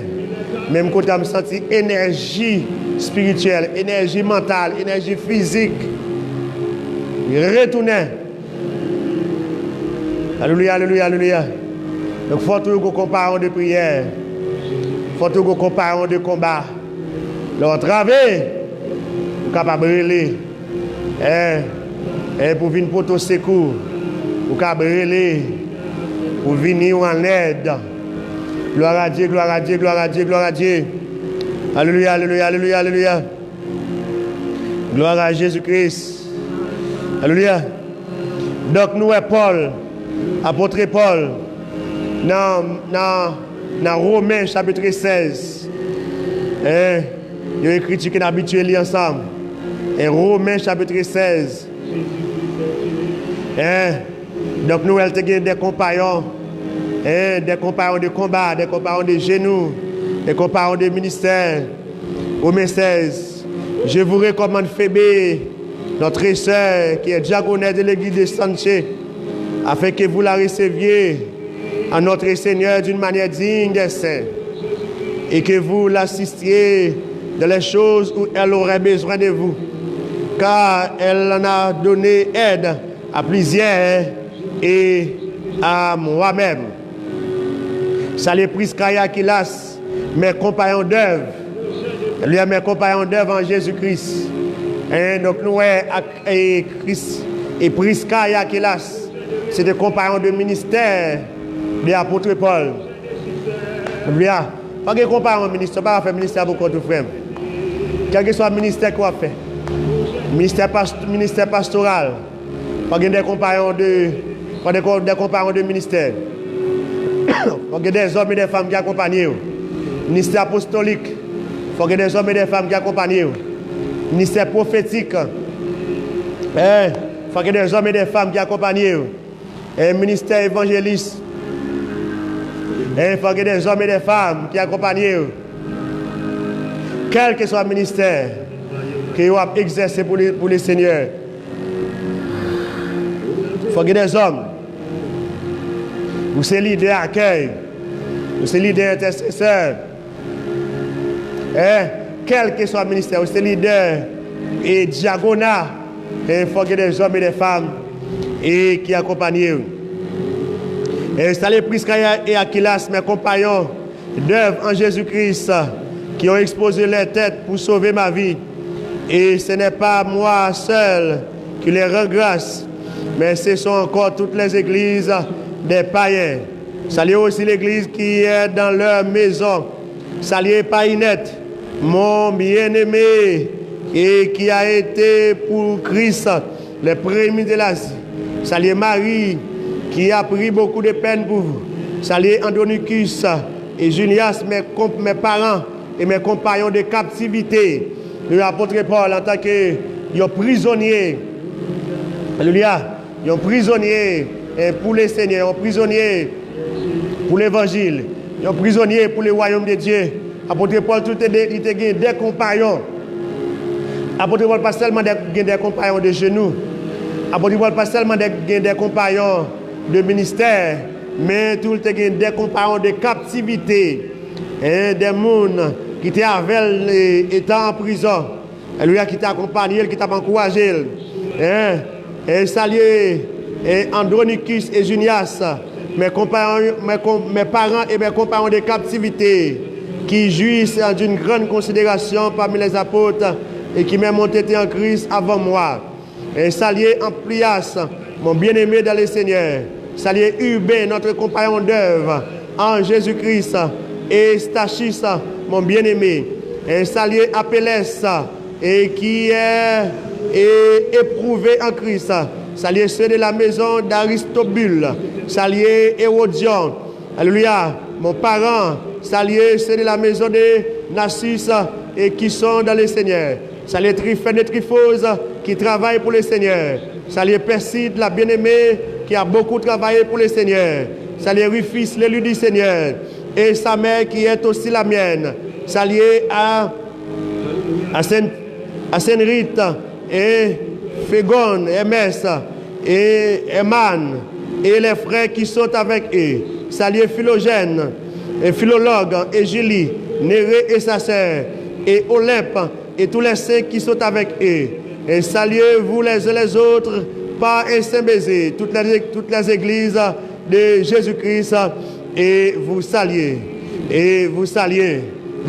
Même côté a me senti énergie spirituelle, énergie mentale, énergie physique. Retourner. Alléluia, alléluia, alléluia. Donc, il faut toujours comparer de prière. Il faut toujours comparer de combat. Leur travail, vous capable de relayer. Pour venir pour ton secours. Vous capable de relayer. Pour venir en aide. Gloire à Dieu, gloire à Dieu, gloire à Dieu, gloire à Dieu. Alléluia, alléluia, alléluia, alléluia. Gloire à Jésus-Christ. Alléluia. Donc, nous, Paul, apôtre Paul, dans Romains chapitre 16, il y a écrit qu'on est habitué à lire ensemble. Et Romains chapitre 16. Donc nous avons des compagnons, des compagnons de combat, des compagnons de genoux, des compagnons de ministère. Romains 16. Je vous recommande Phébé, notre sœur, qui est diaconesse de l'église de Sanché, afin que vous la receviez à notre Seigneur d'une manière digne des saints et que vous l'assistiez dans les choses où elle aurait besoin de vous, car elle en a donné aide à plusieurs et à moi-même. Salut Prisca et Aquilas, mes compagnons d'œuvre, lui mes compagnons d'œuvre en Jésus-Christ. Et donc nous et Prisca et Aquilas, c'est des compagnons de ministère de l'apôtre Paul. Bien, pas de compagnon de ministère, pas faire ministère pour votre frère. Quel que soit le ministère qu'on a fait, ministère pastoral, pas des compagnons de ministère, pas des hommes et des femmes qui accompagnent. Ministère apostolique, pas des hommes et des femmes qui accompagnent. Ministère prophétique, faut que des hommes et des femmes qui accompagnent. Un ministère évangéliste. Il faut que des hommes et des femmes qui accompagnent. Quel que soit le ministère que vous avez exercé pour les seigneurs. Il faut que des hommes. Vous êtes leader d'accueil. Vous êtes leader intercesseur. Quel que soit le ministère, vous êtes leader et diaconat. Il faut que des hommes et des femmes qui accompagnent. Et salut Prisca et Aquilas, mes compagnons d'œuvre en Jésus-Christ, qui ont exposé leur tête pour sauver ma vie. Et ce n'est pas moi seul qui les rend grâce, mais ce sont encore toutes les églises des païens. Salut aussi l'église qui est dans leur maison. Salut Païnette, mon bien-aimé, et qui a été pour Christ le premier de l'Asie. Salut Marie, qui a pris beaucoup de peine pour vous. Salut Andronicus et Junias, mes parents et mes compagnons de captivité. L'apôtre Paul, en tant que prisonnier, alléluia, un prisonnier pour les seigneurs, un prisonnier pour l'évangile, un prisonnier pour le royaume de Dieu. Apôtre Paul, tout est des compagnons Apôtre Paul pas seulement des compagnons de genoux. Apôtre Paul pas seulement des compagnons de ministère, mais tout des compagnons de captivité. Des mondes qui étaient avec étant en prison. Lui qui t'a accompagné, qui t'a encouragé. Et saluer Andronicus et Junias, mes parents et mes compagnons de captivité, qui jouissent d'une grande considération parmi les apôtres et qui m'ont monté en Christ avant moi. Et saluer Amplias, mon bien-aimé dans le Seigneur. Saluer Urbain, notre compagnon d'œuvre en Jésus-Christ. Et Stachis, mon bien-aimé. Et saluer Apelles, et qui est éprouvé en Christ. Saluer ceux de la maison d'Aristobule. Saluer Hérodion. Alléluia. Mon parent. Saluer ceux de la maison de Narcisse et qui sont dans le Seigneur. Saluer Tryphène et Tryphose qui travaillent pour le Seigneur. Saluer Perside, la bien-aimée, qui a beaucoup travaillé pour le Seigneur. Saluer Rufus, l'élu du Seigneur. Et sa mère qui est aussi la mienne. Saluer à Sainte-Rite et Fégon, Hermès et Eman et les frères qui sont avec eux. Saluer Philogène et Philologue et Julie, Néré et sa sœur et Olympe et tous les saints qui sont avec eux. Et saluez-vous les uns les autres par un saint baiser, toutes les églises de Jésus-Christ, et vous saluez. Et vous saluez.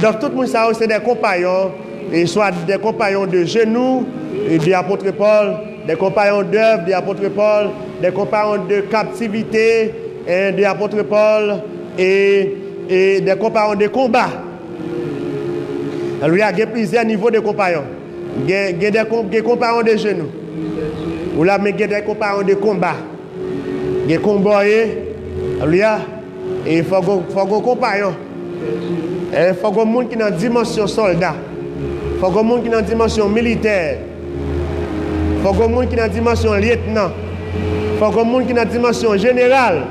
Donc tout le monde, ça c'est des compagnons, et soit des compagnons de genoux, et des apôtres Paul, des compagnons d'œuvre, des apôtres Paul, des compagnons de captivité, et des apôtres Paul, et des compagnons de combat. Alors, il y a plusieurs niveaux de compagnons. Il y a des compagnons de genoux. Ou là, mais il y a des compagnons de combat. Il y a des comboyés. Alors, il faut qu'on compagnon. Il faut qu'on monde qui est dans la dimension soldat. Il faut qu'on monde qui est dans la dimension militaire. Il faut qu'on monde qui est dans la dimension lieutenant. Il faut qu'on monde qui est dans la dimension générale.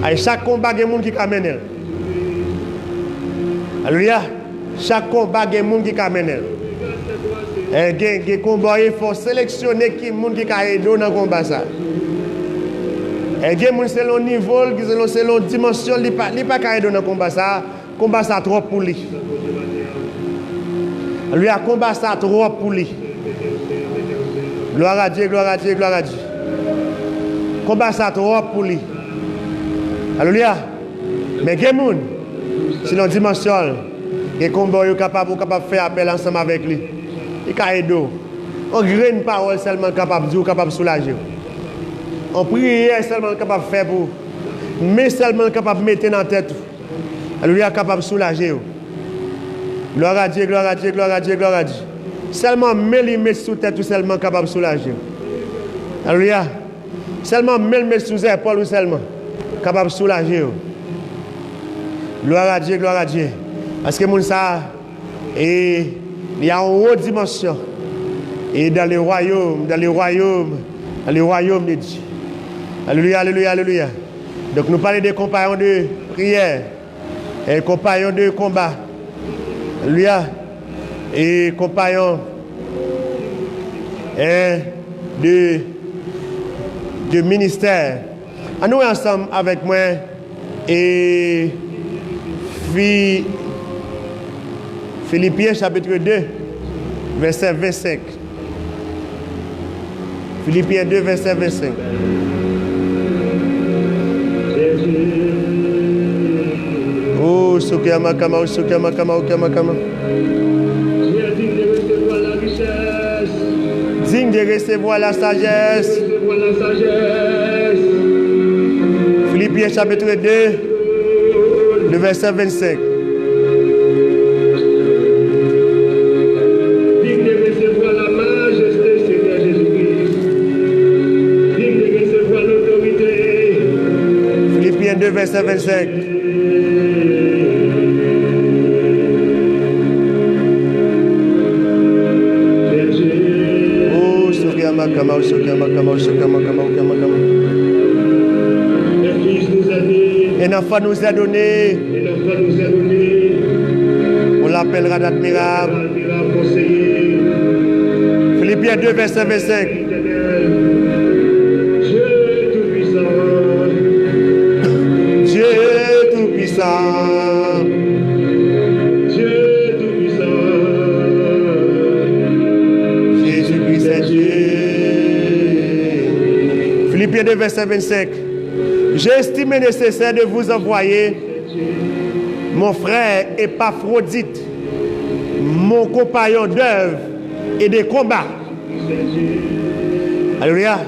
Et chaque combat, il y a des gens qui amènent. Alléluia. Chaque combat, il y a des gens qui amènent. Et des combats, il faut sélectionner qui gens qui aident dans le combat. Et des gens selon niveau, selon dimension, ils ne peuvent pas aider dans le combat. Le combat, c'est trop pour lui. Lui a combat ça trop pour lui. Gloire à Dieu, gloire à Dieu, gloire à Dieu. Combat ça trop pour lui. Alléluia. Mais il y a des gens, selon dimension, les combats sont capables de faire appel ensemble avec lui. Il y a des gens. On graine parole seulement capable de dire, capable de soulager. On prière seulement capable de faire pour. Mais seulement capable de mettre dans la tête. Alléluia, capable de soulager. Gloire à Dieu, gloire à Dieu, gloire à Dieu, gloire à Dieu. Seulement mettre sous tête ou seulement capable de soulager. Alléluia. Seulement mettre sous épaule ou seulement capable de soulager. Gloire à Dieu, gloire à Dieu. Parce que mon ça, il y a une haute dimension. Et dans le royaume de Dieu. Alléluia, alléluia, alléluia. Donc nous parlons des compagnons de prière et compagnons de combat. Alléluia. Et compagnons de ministère. Nous ensemble avec moi et Philippiens chapitre 2, verset 25. Philippiens 2, verset 25. Oh, Sukiyama Kama, Sukiyama Kama, Sukiyama Kama. Digne de recevoir la sagesse. Philippiens chapitre 2, le verset 25. Digne de recevoir la majesté, Seigneur Jésus-Christ. Digne de recevoir l'autorité. Philippiens 2, verset 25. Un enfant nous a donné. On l'appellera d'admirable. Philippiens 2, verset 25. Dieu Tout-Puissant. Dieu Tout-Puissant. Dieu Tout-Puissant. Jésus-Christ est Dieu. Philippiens 2, verset 25. J'ai estimé nécessaire de vous envoyer mon frère Épaphrodite, mon compagnon d'œuvre et de combat. Alléluia.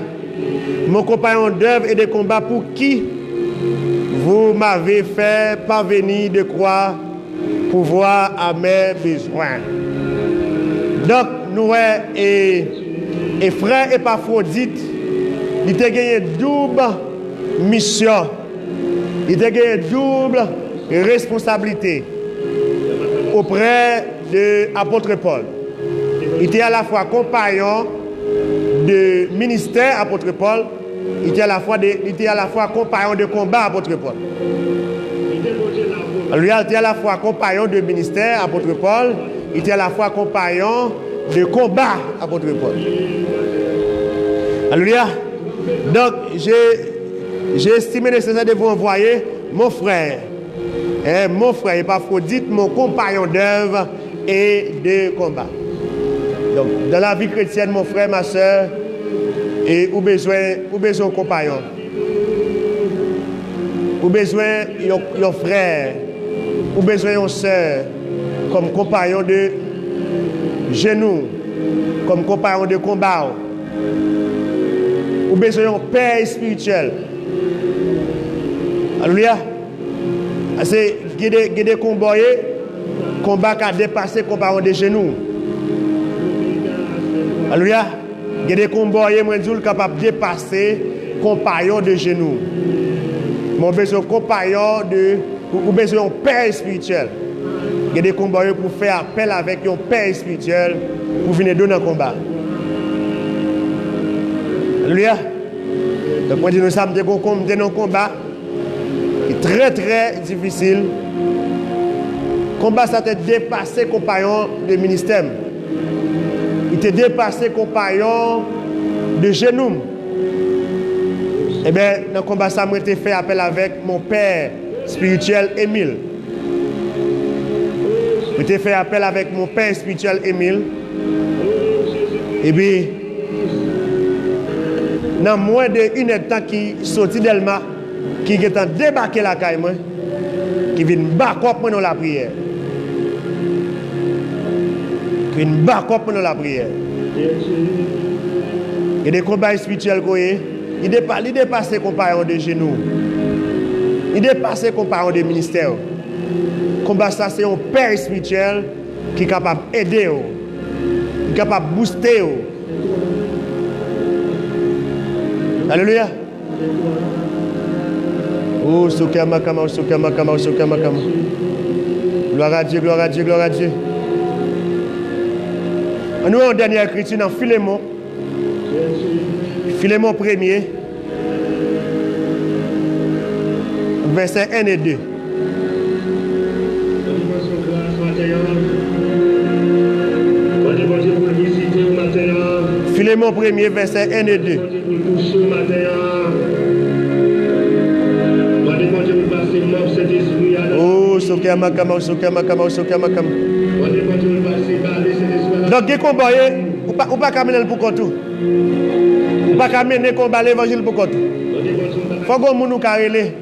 Mon compagnon d'œuvre et de combat pour qui vous m'avez fait parvenir de croire pouvoir à mes besoins. Donc, nous, et frère Épaphrodite, il a gagné double mission. Il a gagné double responsabilité auprès de l'apôtre Paul. Il était à la fois compagnon de ministère apôtre Paul, il était à la fois compagnon de combat apôtre Paul. Lui, il était à la fois compagnon de ministère apôtre Paul, il était à la fois compagnon de combat apôtre Paul. Alléluia. Donc, j'ai estimé nécessaire de vous envoyer mon frère Épaphrodite, mon compagnon d'œuvre et de combat. Donc, dans la vie chrétienne, mon frère, ma soeur, et ou besoin de compagnon. Ou besoin de frère, ou besoin de soeur, comme compagnon de genoux, comme compagnon de combat. Ou besoin d'un père spirituel. Alléluia. C'est des combats qui a dépassé compagnon de genoux. Alléluia. Il y a des combats capables de dépasser compagnon de genoux. Mon besoin de compagnon ou besoin d'un père spirituel. Il y a des combats pour faire appel avec un père spirituel pour venir donner un combat. Alléluia. Donc, moi, nous sommes dans un combat qui est très, très difficile. Le combat, ça a dépassé compagnon de ministère. Il était dépassé compagnon de genoux. Eh bien, dans le combat, ça m'a été fait appel avec mon père spirituel Émile. J'ai été fait appel avec mon père spirituel Émile. Et puis, dans moins d'une heure de temps qui sorti d'Elma, qui est en débarqué la caille, qui vient battre pendant la prière. Qui vient battre pendant la prière. Il y a des combats spirituels, il dépasse les compagnons de genoux. Il dépasse les compagnons de ministère. Combat ça, c'est un père spirituel qui est capable d'aider, qui est capable de booster. Alléluia. Oh, Sokama Kama, Sokama Kama, Sokama Kama. Gloire à Dieu, gloire à Dieu, gloire à Dieu. Nous avons une dernière écriture dans Philémon. Philémon 1er, verset 1 et 2. Philémon 1er, verset 1 et 2. Oh, Sokama Kama, Sokama Kama, Sokama Kama. Donc, il y a combat, ou pas camener pour tout. Ou pas camener combat l'évangile pour tout. Il faut que nous carrelé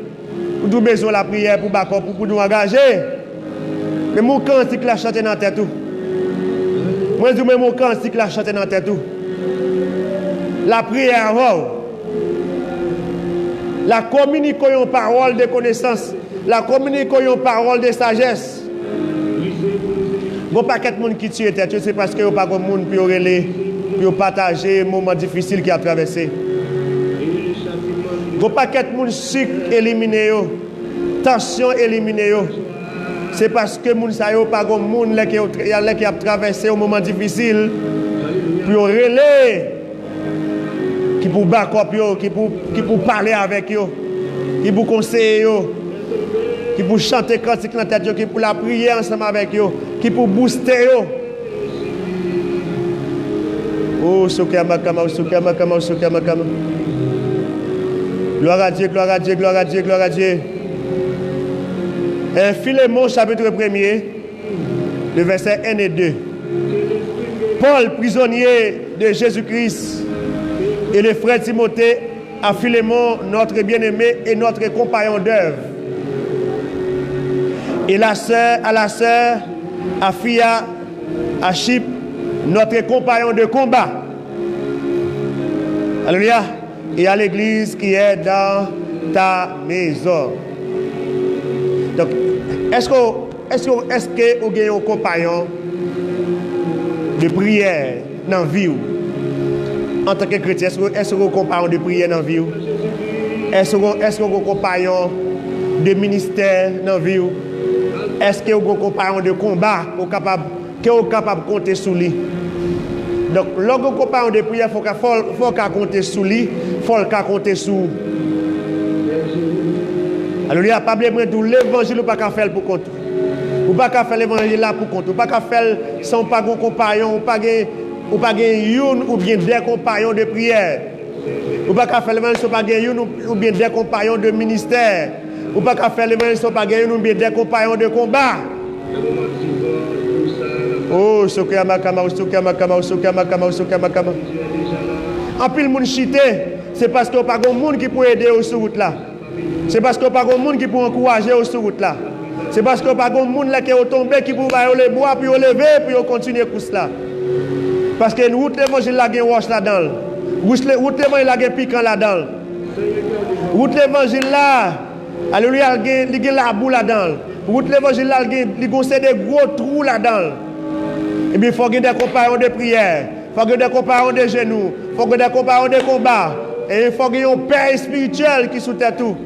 pour tout besoin la prière pour backup pour nous engager. Mais mon cantique la chanter dans tête tout. Moi je dis mon cantique la chanter dans tête tout. La prière avant. La communiquer une parole de connaissance, la communiquer une parole de sagesse. Il n'y a pas de monde qui tue tête, c'est parce qu'il n'y a pas de monde pour partager les moments difficiles qu'il a traversé. Il n'y a pas de monde sucre éliminé, tension éliminé. C'est parce que les gens ne pas de monde qui a traversé un moment difficile pour relayer, qui pour backup, qui pour parler avec eux, qui pour conseiller, qui pour chanter cantique dans la tête, qui pour la prier ensemble avec eux, qui pour booster eux. Oh, Sokama Kama, Sokama Kama, Sokama Kama. Gloire à Dieu, gloire à Dieu, gloire à Dieu, gloire à Dieu. Philémon, chapitre 1er, le verset 1 et 2. Paul, prisonnier de Jésus-Christ, et le frère Timothée, à Philémon, notre bien-aimé et notre compagnon d'œuvre. Et à la sœur, Aphia, Achip, notre compagnon de combat. Alléluia. Et à l'église qui est dans ta maison. Donc, est-ce que vous avez un compagnon de prière dans la vie? En tant que chrétien, est-ce que vous avez un compagnon de prière dans la vie? Est-ce que vous avez un compagnon de ministère dans la vie? Est-ce que vous avez un compagnon de combat qui est capable de compter sur lui? Donc, lorsque vous compagnon de prière, il faut qu'on compte sur lui, il faut qu'on compte sur vous. Alors, il n'y a pas besoin de l'évangile, ou pas qu'à faire pour compte. Ou pas qu'à faire l'évangile là pour compte. Ou pas qu'à faire sans pas de compagnon, ou pas une ou bien des compagnons de prière. Ou pas qu'à faire l'évangile sans pas une ou bien des compagnons de ministère. Ou pas qu'à faire l'évangile sans pas une ou bien des compagnons de combat. Oh, Sokama Kama, Sokama Kama, Sokama Kama, Sokama Kama. En pile monde chité, c'est parce qu'il n'y a pas de monde qui peut aider sur route là. C'est parce qu'il n'y a pas de monde qui peut encourager sur route là. C'est parce qu'il n'y a pas de monde qui est tombé qui peut les bois puis lever puis continuer pour cela. Parce que route l'évangile là gagne wash là-dedans. Route l'évangile là gagne piquant là-dedans. Route l'évangile là, alléluia, il gagne la boue là-dedans. Route l'évangile là, il gagne des gros trous là-dedans. Et bien, il faut qu'il y ait des compagnons de prière, il faut qu'il y ait des compagnons de genoux, il faut qu'il y ait des compagnons de combat. Et il faut qu'il y ait un père spirituel qui soutient tout.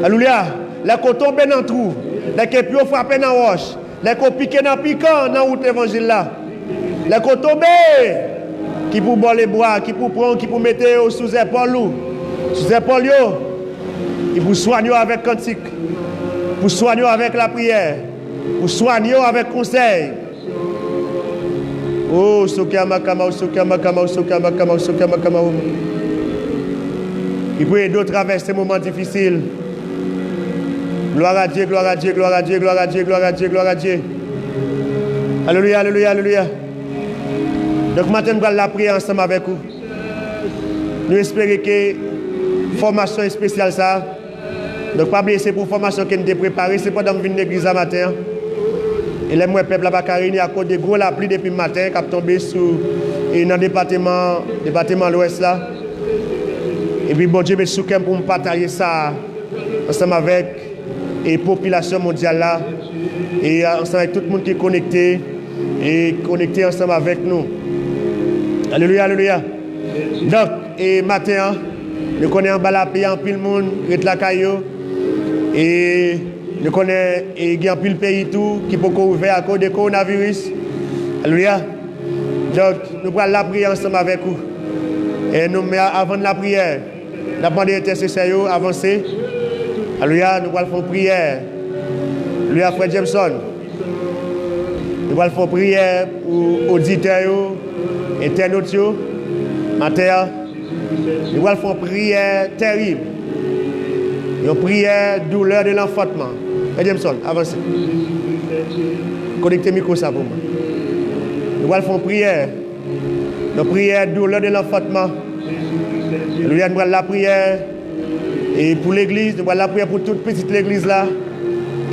Alléluia. Les qu'on tombe dans le trou, les qu'on frappe dans la roche, les qu'on pique dans le piquant dans la route l'évangile là. Les qu'on tombe, qui pour boire les bois, qui pour prendre, qui pour mettre sous épaule, sous épaule, qui pour soigner avec cantique, pour soigner avec la prière, pour soigner avec conseil. Oh, Sokama Kama, Sokama Kama, Sokama Kama, Sokama Kama. Il peut aider à traverser ces moments difficiles. Gloire à Dieu, gloire à Dieu, gloire à Dieu, gloire à Dieu, gloire à Dieu, gloire à Dieu. Alléluia, alléluia, alléluia. Donc maintenant, nous allons la prière ensemble avec vous. Nous espérons que la formation spéciale ça. Donc pas oublier, c'est pour la formation que nous avons préparée. C'est pas dans l'église à matin. Et les mois peuple a réuni à cause de gros la pluie depuis le matin qui a tombé dans le département l'ouest là. Et puis bon Dieu met sous pour me partager ça ensemble avec la population mondiale là et ensemble avec tout le monde qui est connecté et connecté ensemble avec nous. Alléluia, alléluia. Donc et matin nous connaissons en bas la paix en pile monde rete la caillou et nous connaissons et il y a un pile pays tout qui peut ouvert à cause du coronavirus. Alléluia. Donc nous allons la prière ensemble avec vous. Et nous avant de la prière, nous avons des intercesseurs avancer. Alléluia, nous allons faire prière. Alléluia, frère Jameson. Nous allons faire prière pour auditeurs, internautes, matin. Nous allons faire prière terrible. Une prière douleur de l'enfantement. Frère Jameson, avancez. Connectez le micro ça pour moi. Nous allons faire prière. Une prière douleur de l'enfantement. Nous allons la prière. Et pour l'église, nous allons la prière pour toute petite l'église là.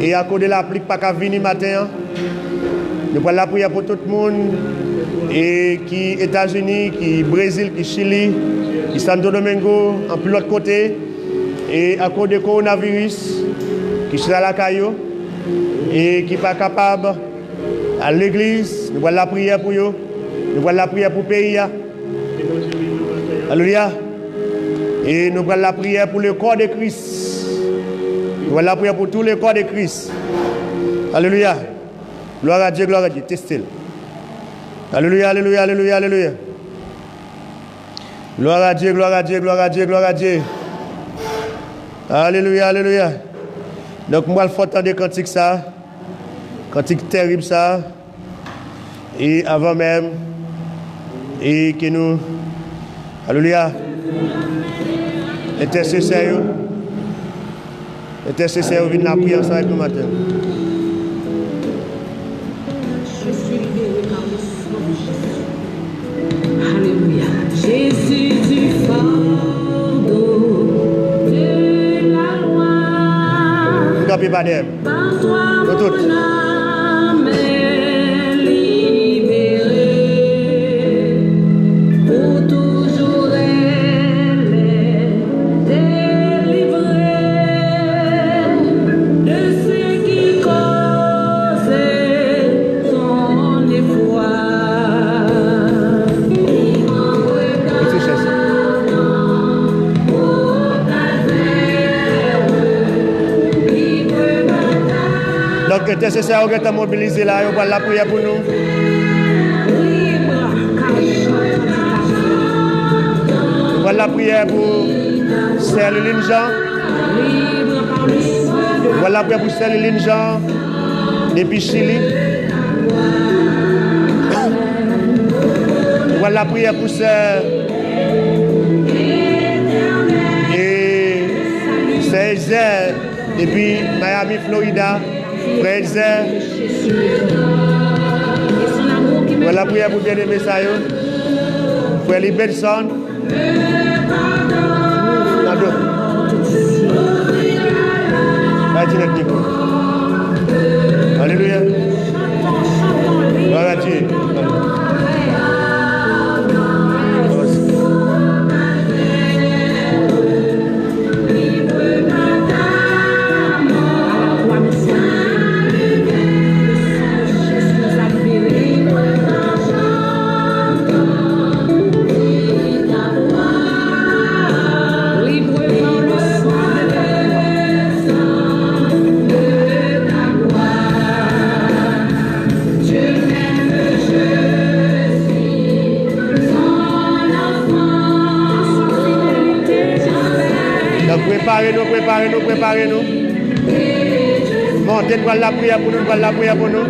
Et à cause de la pluie, pas qu'à venir matin. Nous allons la prière pour tout le monde. Et qui États-Unis, qui Brésil, qui Chili, qui Santo Domingo, en plus l'autre côté. Et à cause du coronavirus, qui sont à la caillou. Et qui n'est pas capable à l'église. Nous allons la prière pour eux. Nous allons la prière pour le pays. Alléluia. Et nous allons la prière pour le corps de Christ. Nous allons la prière pour tous les corps de Christ. Alléluia. Gloire à Dieu, gloire à Dieu. Testez-le. Alléluia, alléluia, alléluia, alléluia. Gloire à Dieu, gloire à Dieu, gloire à Dieu, gloire à Dieu. Alléluia, alléluia. Donc moi, il faut entendre des cantiques ça. Cantique terrible ça. Et avant même, Et que nous, alléluia, intercesseurs, viennent la prière ensemble avec nous matin. Je suis libéré par le sang de Jésus. Alléluia. Jésus du fardeau de la loi. Vous n'avez pas d'air. Par toi, Vous toutes. mon âme est libérée. Pour toujours elle est délivrée de ce qui cause son effroi. Petit chaise. Donc, intercesseurs, vous êtes mobilisés là, vous allez la prière pour nous. Vous allez la prière pour Céline Jean. Vous allez la prière pour Céline Jean depuis Chili. Vous allez la prière pour Sœur et Césaire depuis Miami, Florida. Frère Zé, voilà la prière pour bien-aimé ça. Frère Liberson. Alléluia. Gloire à Dieu. Préparez-nous. Montez, nous allons la prière pour nous,